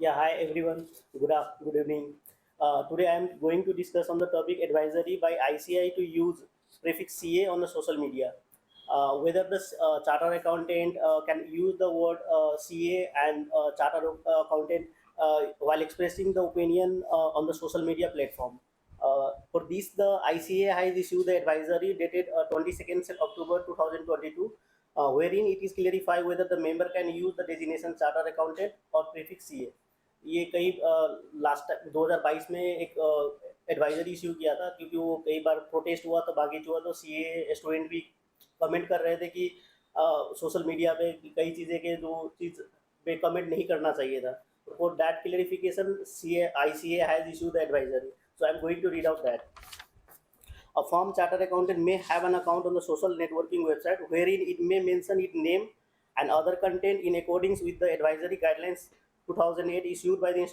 Yeah, hi everyone. Good evening. Today I am going to discuss on the topic advisory by ICI to use prefix CA on the social media. Whether the charter accountant can use the word CA and charter accountant while expressing the opinion on the social media platform. For this, the ICA has issued the advisory dated 22nd October 2022, wherein it is clarified whether the member can use the designation charter accountant or prefix CA. ये कई last 2022 में एक advisory issue किया था, क्योंकि वो कई बार protest हुआ तो बागी हुआ, तो सीए स्टूडेंट भी कमेंट कर रहे थे कि सोशल मीडिया पे कई चीज़ें के जो चीज़ पे कमेंट नहीं करना चाहिए था. For that clarification C I C A has issue the advisory. So I am going to read out that. A firm chartered accountant may have an account on the social networking website wherein it may mention its name and other content in accordance with the advisory guidelines 2008 issued by the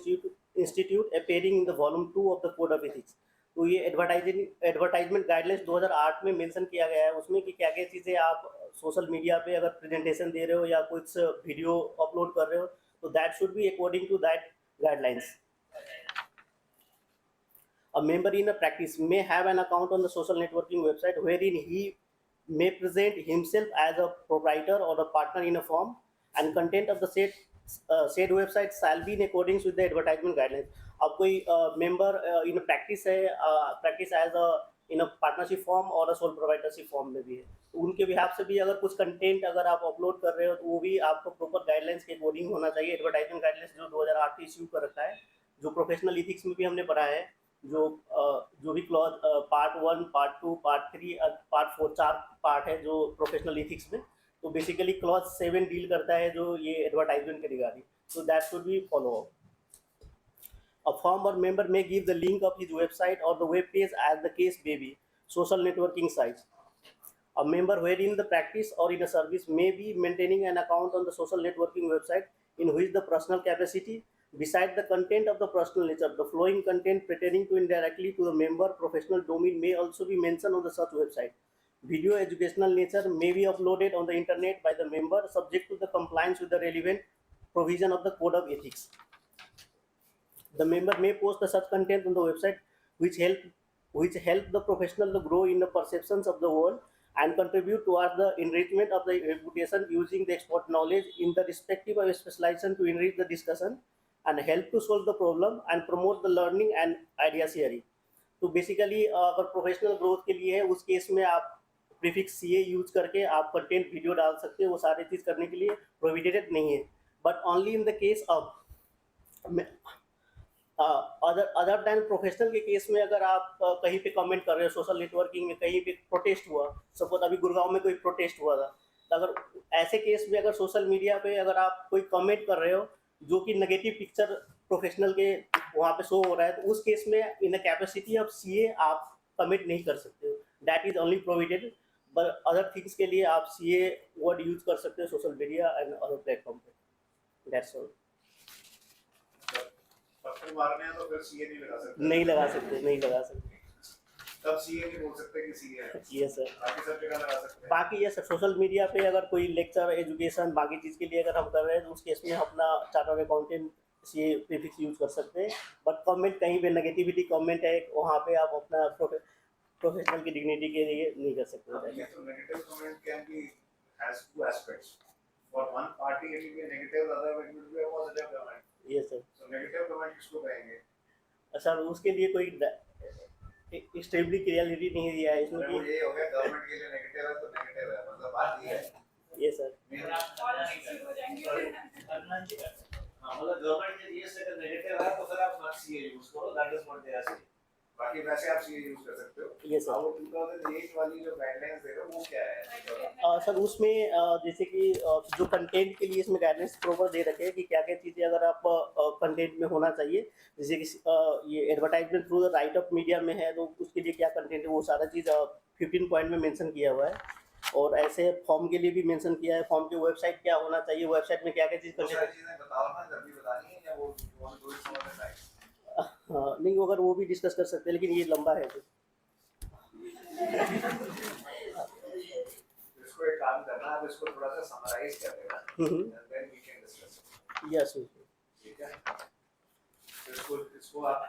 institute appearing in the volume 2 of the code of ethics. तो ये advertisement guidelines 2008 में mention किया गया है उसमें कि क्या क्या चीज़ें आप सोशल मीडिया पे अगर प्रेजेंटेशन दे रहे हो या कुछ वीडियो अपलोड कर रहे हो तो that should be according to that guidelines. A member in a practice may have an account on the social networking website wherein he may present himself as a proprietor or a partner in a firm, and content of the said website shall be in accordance with the advertisement guidelines. अब कोई member in practice है, practice as a in a partnership firm और sole proprietorship firm में भी है, तो उनके behalf से भी अगर कुछ कंटेंट अगर आप अपलोड कर रहे हो तो वो भी आपको प्रॉपर गाइडलाइंस के अकॉर्डिंग होना चाहिए. एडवर्टाइजमेंट गाइडलाइंस जो 2008 में इश्यू कर रखा है, जो प्रोफेशनल इथिक्स में भी हमने पढ़ा है, जो भी clause part 1, part 2, part 3, part 4, 4 part है जो प्रोफेशनल इथिक्स में. तो बेसिकली क्लॉज 7 डील करता है जो ये एडवर्टाइजमेंट के regarding. So that should B follow up. A firm or member may give the link of his website or the web page as the case may be. Social networking sites. A member wherein the practice or in a service may be maintaining an account on the social networking website in which the personal capacity, beside the content of the personal nature, the flowing content pertaining to indirectly to the member professional domain may also be mentioned on the such website. Video educational nature may be uploaded on the internet by the member subject to the compliance with the relevant provision of the code of ethics. The member may post the such content on the website which help the professional to grow in the perceptions of the world and contribute towards the enrichment of the reputation using the expert knowledge in the respective of specialization to enrich the discussion and help to solve the problem and promote the learning and idea sharing. तो basically अगर professional growth के लिए है उस case में आप prefix CA use करके आप कंटेंट वीडियो डाल सकते हो. वो सारी चीज़ करने के लिए प्रोहिबिटेड नहीं है, but only in the case of other than professional के केस में अगर आप कहीं पे कमेंट कर रहे हो सोशल नेटवर्किंग में, कहीं पे प्रोटेस्ट हुआ, सपोज अभी गुड़गांव में कोई प्रोटेस्ट हुआ था, तो अगर ऐसे केस में अगर सोशल मीडिया पे अगर आप कोई कमेंट कर रहे हो जो कि नेगेटिव पिक्चर प्रोफेशनल के वहाँ पे शो हो रहा है, तो उस केस में in a capacity of CA आप कमेंट नहीं कर सकते हो. That is only provided. But other things के लिए आप सीए वर्ड यूज कर सकते हो social media and other platform पे. That's all. पत्थर मारने हैं तो फिर सीए नहीं लगा सकते. नहीं लगा सकते, नहीं लगा सकते. तब सीए नहीं बोल सकते कि सीए है. ये सर बाकी सब जगह लगा सकते हैं. बाकी ये सर सोशल मीडिया पे अगर कोई लेक्चर एजुकेशन बाकी चीज़ के लिए अगर हम कर रहे हैं तो उस केस में अपना चार्टर्ड अकाउंटेंट से प्रीफिक्स यूज कर सकते हैं. बट कमेंट कहीं पे नेगेटिविटी कमेंट है वहाँ पे आप अपना प्रोफेशनल की डिग्निटी के लिए नहीं कर सकते. So negative comment can be has two aspects. For one party it will be a negative, the other it will be a positive comment. ये सर. So negative comment किसको कहेंगे? सर उसके लिए कोई एक्सट्रीमली क्लियरिटी नहीं दिया है इसमें कि ये हो गया गवर्नमेंट के लिए नेगेटिव है तो नेगेटिव है, मतलब बात ये है. ये सर हाँ, मतलब गवर्नमेंट के लिए से अगर नेगेटिव है तो फिर आप मत सीए यूज करो. That is what they are saying. बाकी वैसे आप सीए यूज कर सकते हो. ये सर. वो 2008 वाली जो गाइडलाइंस दे रहे हो वो क्या है? सर उसमें जैसे कि जो कंटेंट के लिए इसमें गाइडलाइंस प्रॉपर दे रखे हैं कि क्या क्या चीज़ें अगर आप कंटेंट में होना चाहिए, जैसे कि ये advertisement through the right of media में है तो उसके लिए क्या कंटेंट है वो सारा चीज़ 15 पॉइंट में मेंशन किया हुआ है. और ऐसे फॉर्म के लिए भी मेंशन किया है, फॉर्म की वेबसाइट क्या होना चाहिए, वेबसाइट में क्या क्या चीज़ चीजें बताओ ना, जब भी बतानी है या वो दो ही समझ में आए. हाँ नहीं अगर वो भी डिस्कस कर सकते हैं लेकिन ये लंबा है तो. इसको एक काम करना, आप इसको थोड़ा सा समराइज कर देना, then we can discuss. Yes. ठीक है. इसको आप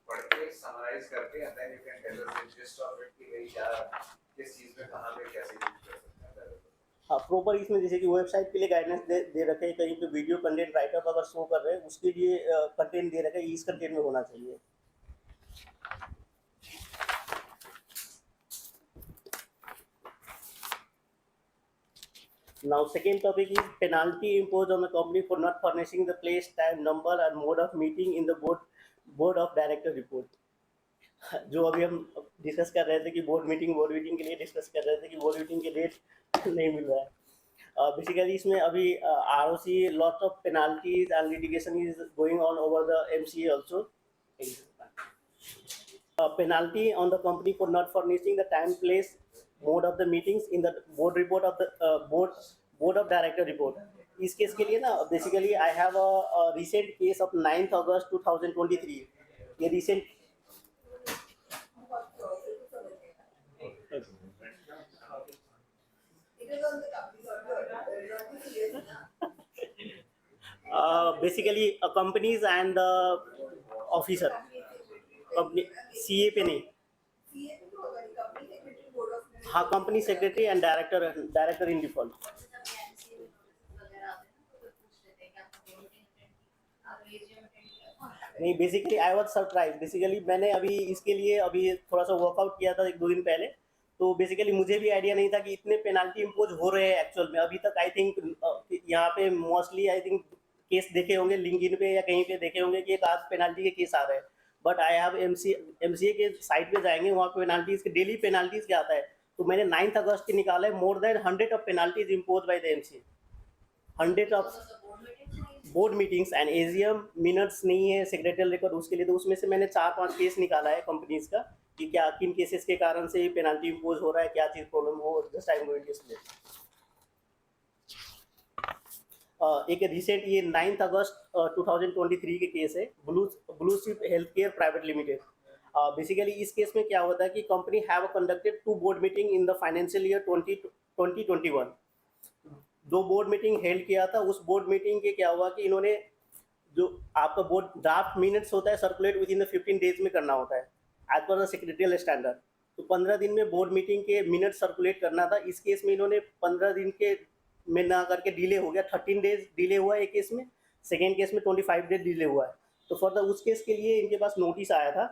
पढ़ के समराइज करके and then you can tell us the gist of it कि भाई क्या किस चीज में कहाँ पे कैसे यूज कर सकते हैं। हाँ प्रॉपर इसमें जैसे कि वेबसाइट के लिए गाइडेंस दे रखे हैं, कहीं पे वीडियो कंटेंट राइटर अगर शो कर रहे हैं उसके लिए कंटेंट दे रखे हैं, इस कंटेंट में होना चाहिए। Now second topic is penalty imposed on the company for not furnishing the place, time, number and mode of meeting in the board of director report. जो अभी हम डिस्कस कर रहे थे कि बोर्ड मीटिंग के लिए डिस्कस कर रहे थे कि बोर्ड मीटिंग के डेट नहीं मिल रहा है। बेसिकली इसमें अभी ROC lot of penalties and litigation is going on over the MCA also. Penalty on the company for not furnishing the time, place, mode of the meetings in the board report of the board of director report. इस case के लिए ना basically I have a recent case of 9th August 2023. ये recent basically companies and officer company CA पे नहीं, हाँ company secretary and director in default. नहीं basically I was surprise, basically मैंने अभी इसके लिए अभी थोड़ा सा वर्कआउट किया था 1-2 दिन पहले, तो बेसिकली मुझे भी आइडिया नहीं था कि इतने पेनाल्टी इम्पोज हो रहे हैं एक्चुअल में। अभी तक आई थिंक यहाँ पे मोस्टली आई थिंक केस देखे होंगे लिंक्डइन पे या कहीं पे देखे होंगे कि एक आध पेनाल्टी के केस आ रहे हैं, बट आई हैव MCA के साइट पे जाएंगे वहाँ पे पेनाल्टीज के डेली पेनाल्टीज क्या आता है, तो मैंने 9th August के निकाला है, more than 100 of penalties impose by the MCA, 100 of board meetings and AGM minutes नहीं है सेक्रेटरियल रिकॉर्ड उसके लिए, तो उसमें से मैंने 4-5 केस निकाला है कंपनीज का कि क्या किन केसेस के कारण से पेनाल्टी इम्पोज हो रहा है, क्या चीज़ प्रॉब्लम हो। Just I am going to explain. एक रिसेंट ये 9th August 2023 के केस है, Blue Ship health care private limited. Basically इस केस में क्या होता है कि company have conducted 2 board meeting in the financial year 2021। 2 board meeting held किया था। उस बोर्ड मीटिंग के क्या हुआ कि इन्होंने जो आपका बोर्ड ड्राफ्ट मिनट्स होता है circulate with in the 15 days में करना होता है as per the secretarial standard, तो 15 दिन में बोर्ड मीटिंग के मिनट सर्कुलेट करना था। इस केस में इन्होंने 15 दिन के में ना करके डिले हो गया, 13 डेज डिले हुआ है एक केस में, सेकेंड केस में 25 डेज डिले हुआ है। तो फॉर द उस केस के लिए इनके पास नोटिस आया था,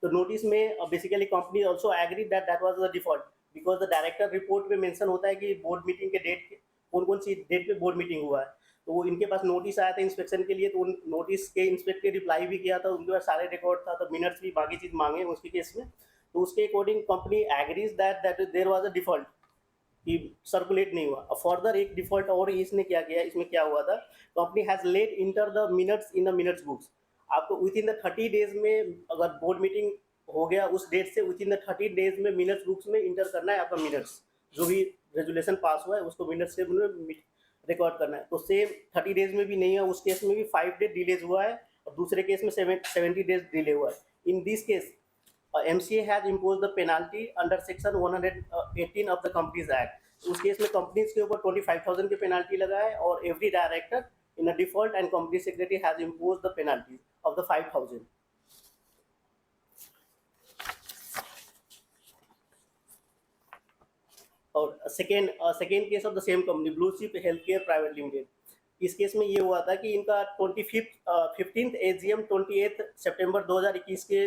तो नोटिस में basically company also agree that was the default, because the director report में मेंशन होता है कि बोर्ड मीटिंग के डेट कौन सी डेट पे बोर्ड मीटिंग हुआ है। तो वो इनके पास नोटिस आया था इंस्पेक्शन के लिए, तो उन नोटिस के इंस्पेक्ट के रिप्लाई भी किया था, उनके पास सारे रिकॉर्ड था, तो मिनट्स भी बाकी चीज़ मांगे उसके केस में। तो उसके according company agrees that there was a default कि सर्कुलेट नहीं हुआ। फर्दर एक डिफॉल्ट और इसने क्या किया, इसमें क्या हुआ था, company has late enter the minutes in the minutes books. आपको विद इन द 30 डेज में अगर बोर्ड मीटिंग हो गया उस डेट से विद इन द 30 डेज में मिनट्स बुक्स में इंटर करना है आपका मिनट्स, जो भी रेजुलेशन पास हुआ है उसको मिनट्स से रिकॉर्ड करना है। तो सेम 30 डेज में भी नहीं है, उस केस में भी 5 डेज डिलेज हुआ है और दूसरे केस में 70 डेज डिले हुआ है। इन this case MCA has impose the penalty under section 118 of the companies act. उस केस में कंपनीज के ऊपर 25,000 की पेनाल्टी लगा है और every director in a default and company secretary has impose the penalty of the 5,000। और second case of the same company blue Ship health care private limited. इस केस में ये हुआ था कि इनका 15th AGM 28 सितंबर 2021 के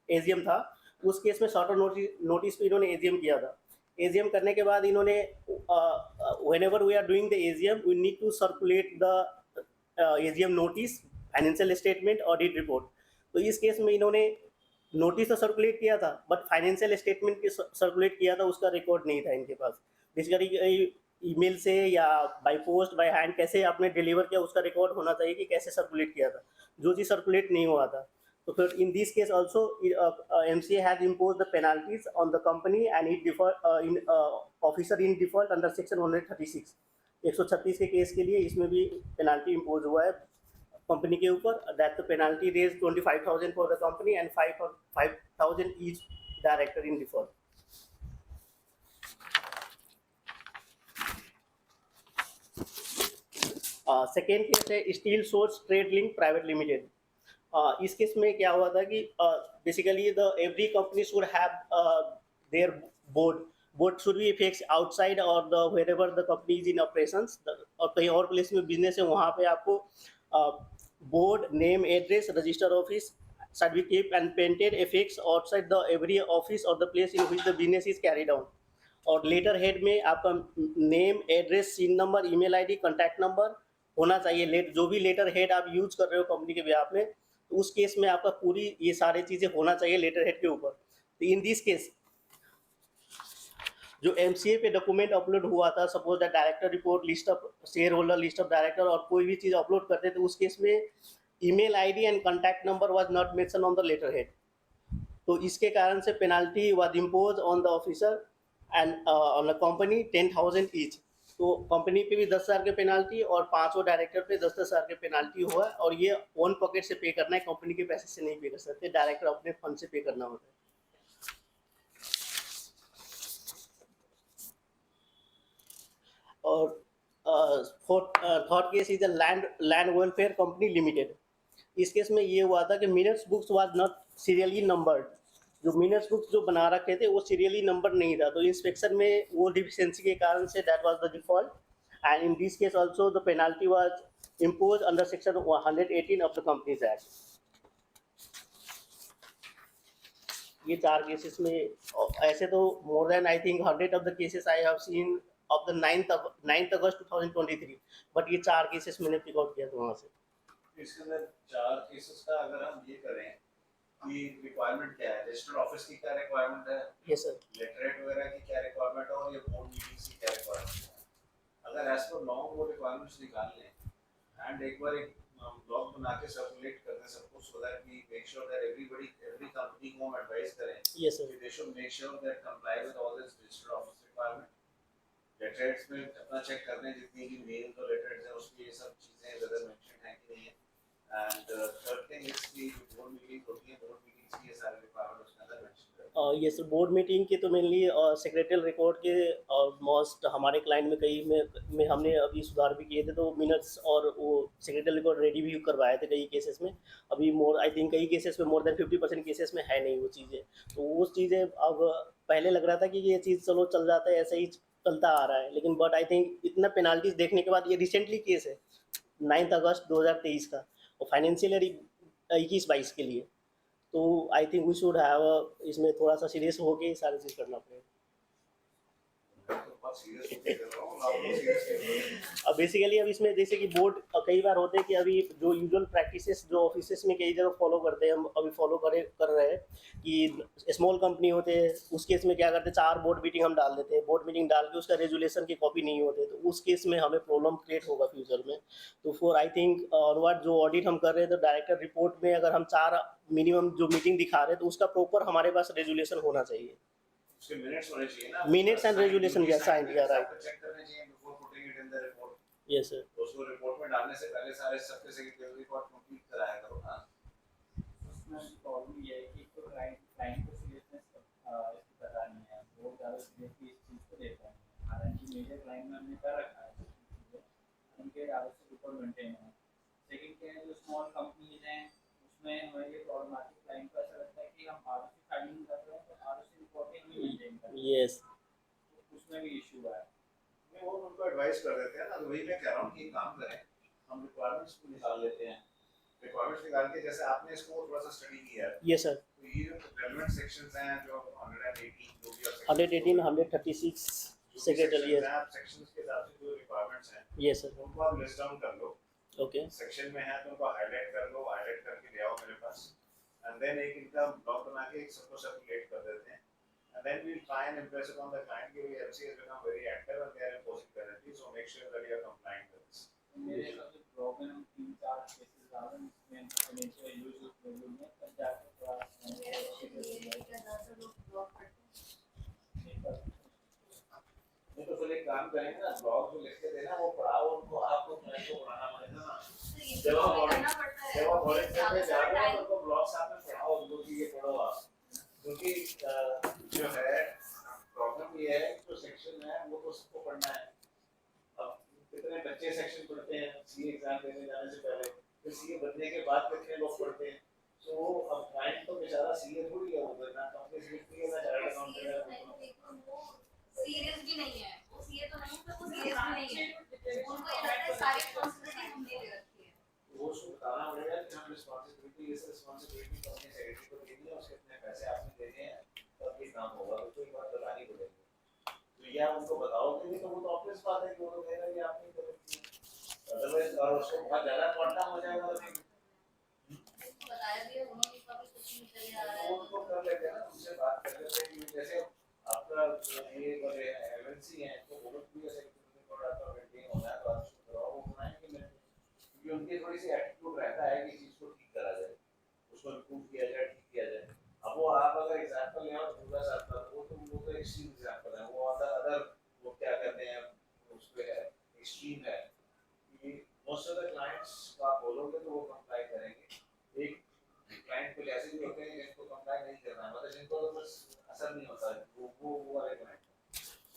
AGM था। उस केस में शॉर्टर नोटिस पे इन्होंने AGM किया था। AGM करने के बाद इन्होंने whenever we are doing the AGM we need to circulate the AGM notice, financial statement, audit report. तो इस केस में इन्होंने नोटिस तो सर्कुलेट किया था बट फाइनेंशियल स्टेटमेंट के सर्कुलेट किया था, उसका रिकॉर्ड नहीं था इनके पास। बेसिकली ईमेल से या बाय पोस्ट बाय हैंड कैसे आपने डिलीवर किया उसका रिकॉर्ड होना चाहिए कि कैसे सर्कुलेट किया था, जो चीज़ सर्कुलेट नहीं हुआ था। तो फिर इन this case also MCA has impose the penalties on the company and it default in officer in default under section 136 136 के केस के लिए इसमें भी पेनाल्टी इम्पोज हुआ है कंपनी के ऊपर। That the penalty raise 25,000 for the company and 5,000 each director in default. Second case है steel source trade link private limited. इस केस में क्या हुआ था कि basically the every company should have their board should be fix outside और the wherever the company is in operations, और कहीं और प्लेस में बिजनेस है वहाँ पे आपको board name address register office certificate and painted affix outside the every office और the place in which the business is carried out. और लेटर हेड में आपका name address CIN number email ID contact number होना चाहिए। जो भी letter head आप use कर रहे हो कंपनी के बिहाफ में, तो उस केस में आपका पूरी ये सारी चीज़ें होना चाहिए लेटर हेड के ऊपर। तो इन दिस केस जो एमसीए पे डॉक्यूमेंट अपलोड हुआ था, suppose that director report, list of share holder, list of director और कोई भी चीज़ अपलोड करते तो उस केस में email ID and contact number was not mention on the letterhead. तो इसके कारण से penalty was impose on the officer and on the company 10,000 each. तो कंपनी पे भी 10,000 के पेनाल्टी और पांचों डायरेक्टर पे 10,000 के पेनाल्टी हुआ है, और ये ओन पॉकेट से पे करना है, कंपनी के पैसे से नहीं पे कर सकते, डायरेक्टर अपने फंड से पे करना होता है। और third case is a land welfare company limited. इस केस में ये हुआ था कि minutes books was not serially numbered. जो मिनट्स बुक्स जो बना रखे थे वो सीरियली नंबर नहीं था, तो इंस्पेक्शन में वो डिफिशियंसी के कारण से that was the default, and in this case also the penalty was impose under section 118 of the companies act. ये 4 केसेस में, ऐसे तो more than I think 100 of the cases I have seen of the 9th August 2023, but ये 4 cases मैंने pick out किया था वहाँ से। इसके अंदर 4 केसेस का अगर हम ये करें कि रिक्वायरमेंट क्या है, रजिस्टर्ड ऑफिस की क्या रिक्वायरमेंट है, यस सर। लेटरेट वगैरह की क्या रिक्वायरमेंट है, और ये बोर्ड मीटिंग्स की क्या रिक्वायरमेंट है, अगर एज पर लॉ वो रिक्वायरमेंट्स निकाल लें एंड एक बार एक ब्लॉग बना के सर्कुलेट कर दें सबको, so that we make sure that every company को हम एडवाइस करें यस सर। कि they should make sure that comply with all this registered office requirement. Letterheads में अपना चेक कर लें जितनी भी मेल और लेटरेट्स हैं उसमें ये सब चीज़ें ज़्यादा मेंशन है कि नहीं है। एंड थर्ड थिंग इज कि बोर्ड मीटिंग होती है, बोर्ड मीटिंग्स की ये सारे रिक्वायरमेंट उसके अंदर मेंशन करें। ये सर बोर्ड मीटिंग के तो मेनली सेक्रेटरियल रिकॉर्ड के ऑलमोस्ट हमारे क्लाइंट में कई में हमने अभी सुधार भी किए थे, तो मिनट्स और वो सेक्रेटरियल रिकॉर्ड रेडी भी करवाए थे कई केसेस में। अभी मोर आई थिंक कई केसेस में मोर देन 50% केसेस में है नहीं वो चीज़ें, तो वो चीज़ें अब पहले लग रहा था कि ये चीज़ चलो चल जाता है, ऐसे ही चलता आ रहा है, लेकिन बट आई थिंक इतना पेनाल्टीज देखने के बाद ये रिसेंटली केस है 9 अगस्त 2023 का, और फाइनेंशियल ईयर 21-22 के लिए, तो I think we should have इसमें थोड़ा सा सीरियस होके सारी चीज़ करना पड़ेगा। तो बहुत सीरियस होके कर रहा हूँ, आप लोग सीरियस कर रहे हैं। अब बेसिकली अब इसमें जैसे कि बोर्ड कई बार होते हैं कि अभी जो यूजुअल प्रैक्टिसेस जो ऑफिसेस में कई जगह फॉलो करते हैं, हम अभी फॉलो कर रहे हैं कि स्मॉल कंपनी होते हैं, उस केस में क्या करते हैं 4 बोर्ड मीटिंग हम डाल देते हैं, बोर्ड मीटिंग डाल के उसका रेजुलेशन की कॉपी नहीं होते, तो उस केस में हमें प्रॉब्लम क्रिएट होगा फ्यूचर में। तो फॉर आई थिंक ऑनवर्ड जो ऑडिट हम कर रहे हैं, तो डायरेक्टर रिपोर्ट में अगर हम 4 मिनिमम जो मीटिंग दिखा रहे हैं, तो उसका प्रॉपर हमारे पास रेजुलेशन होना चाहिए। उसके मिनट्स होने चाहिए ना, Minutes and resolution, yes, signed, yeah, right. Check करने चाहिए before putting it in the report. Yes sir. तो उसको रिपोर्ट में डालने से पहले सारे सबके सेक्रेटरी रिकॉर्ड कंप्लीट कराया करो ना। उसमें प्रॉब्लम ये है कि तो क्लाइंट को सीरियसनेस इसकी पता नहीं है, वो ज़्यादा सीरियसली इस चीज़ को लेता है, हालांकि मेजर क्लाइंट में हमने कर रखा है उनके आरओसी रिपोर्ट मेंटेन है। सेकंड क्या है, जो स्मॉल कंपनीज हैं उसमें हमें ये प्रॉब्लमेटिक क्लाइंट को ऐसा लगता है कि हम आरओसी फाइलिंग कर रहे हैं तो आरओसी रिपोर्टिंग नहीं मेंटेन कर रहे हैं, यस, उसमें भी इशू है। नहीं वो उनको एडवाइस कर देते हैं ना, तो वही मैं कह रहा हूँ कि काम करें, हम रिक्वायरमेंट्स को निकाल लेते हैं, रिक्वायरमेंट्स निकाल के जैसे आपने इसको थोड़ा सा स्टडी किया है, यस सर। तो ये जो रेलेवेंट सेक्शंस हैं जो 118 जो भी 118, 136 सेक्रेटरी, यस। आप सेक्शंस के हिसाब से जो रिक्वायरमेंट्स हैं यस सर। उनको आप लिस्ट डाउन कर लो, ओके। सेक्शन में है तो उनको हाईलाइट कर लो, हाईलाइट करके ले आओ मेरे पास, एंड देन एक इनका ब्लॉग बना के एक सबको सर्कुलेट कर देते हैं, and then we'll try and impress upon the client that MC has become very active and they are imposing penalties, so make sure that you are compliant with this. मेरे हिसाब से प्रॉब्लम 3-4 केसेस ज़्यादा इसमें financial use problem है, तब जाके थोड़ा नहीं तो फिर एक काम करेंगे ना, ब्लॉग जो लिख के देना वो पढ़ाओ उनको, आपको क्लाइंट को पढ़ाना पड़ेगा ना, जब आप ऑडिट करने जा रहे हो तो ब्लॉग साथ में पढ़ाओ उनको कि ये पढ़ो आप, क्योंकि जो है प्रॉब्लम ये है जो सेक्शन है वो तो सबको पढ़ना है। अब कितने बच्चे सेक्शन पढ़ते हैं सी एग्जाम देने जाने से पहले, फिर सीए बनने के बाद कितने लोग पढ़ते हैं, तो अब क्लाइंट तो बेचारा सीए थोड़ी है, वो करना कंपनी सीखती है ना, चार्टर्ड अकाउंटेंट है सीरियस भी नहीं है, वो सीए तो नहीं है, तो वो सीरियस भी नहीं है, उनको ये लगता है सारी रिस्पांसिबिलिटी हमने ले रखी है। वो उसको बताना पड़ेगा कि हम रिस्पांसिबिलिटी, इस रिस्पांसिबिलिटी कंपनी सेक्रेटरी को देनी है, उसके इतने पैसे आपने देने हैं, तब ये काम होगा, तो कोई बात बतानी पड़ेगी। तो या उनको बताओगे नहीं तो वो तो ऑब्वियस बात है कि वो तो कहेगा कि आपने गलत किया, अदरवाइज और उसको बहुत ज्यादा क्वांटम हो जाएगा तो फिर उसको बताया भी है, उन्होंने कभी कुछ नहीं चले आ रहा तो है, उनको कर लेते हैं ना, उनसे बात कर लेते हैं कि जैसे आपका ये वाले एमएनसी है तो वो लोग भी ऐसे प्रोडक्ट का मेंटेन होना है, तो आप उसको कराओ, वो बनाएंगे मेंटेन, क्योंकि उनकी थोड़ी सी एटीट्यूड रहता है कि चीज को ठीक करा जाए, उसको इम्प्रूव किया जाए, ठीक किया जाए। अब वो आप अगर एग्जांपल ले आओ पूरा साल का, वो तो एक्सट्रीम एग्जांपल है, वो अदर वो क्या कहते हैं उस पे है, एक्सट्रीम है कि मोस्ट ऑफ द क्लाइंट्स को आप बोलोगे तो वो कंप्लाई करेंगे। एक क्लाइंट को ऐसे भी होते हैं जिनको कंप्लाई नहीं करना है, मतलब जिनको तो बस असर नहीं होता, वो वाले क्लाइंट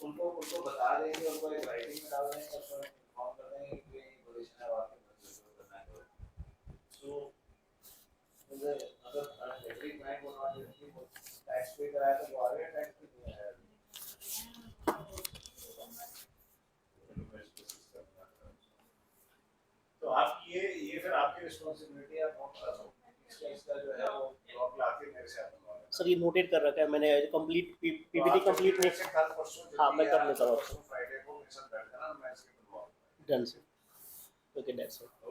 उनको बता देंगे, उनको एक राइटिंग में डाल देंगे, उसको इन्फॉर्म कर देंगे कि ये पोजीशन है आपके पास, जो करना है करो। सो अगर एवरी क्लाइंट को नॉट टैक्स पे कराया तो वो आगे टैक्स पे नहीं आया। तो आप ये फिर आपकी रिस्पांसिबिलिटी आप नोट कर लो, इसका जो है वो ब्लॉक लाके मेरे से आप बनवा लेना। सर ये नोटेड कर रखा है मैंने, कंप्लीट पीपीटी कंप्लीट नहीं। से कल परसों हाँ, मैं कर लेता हूँ। फ्राइडे को मेरे साथ बैठ कर ना मैं इसके बनवा done sir, okay that's all.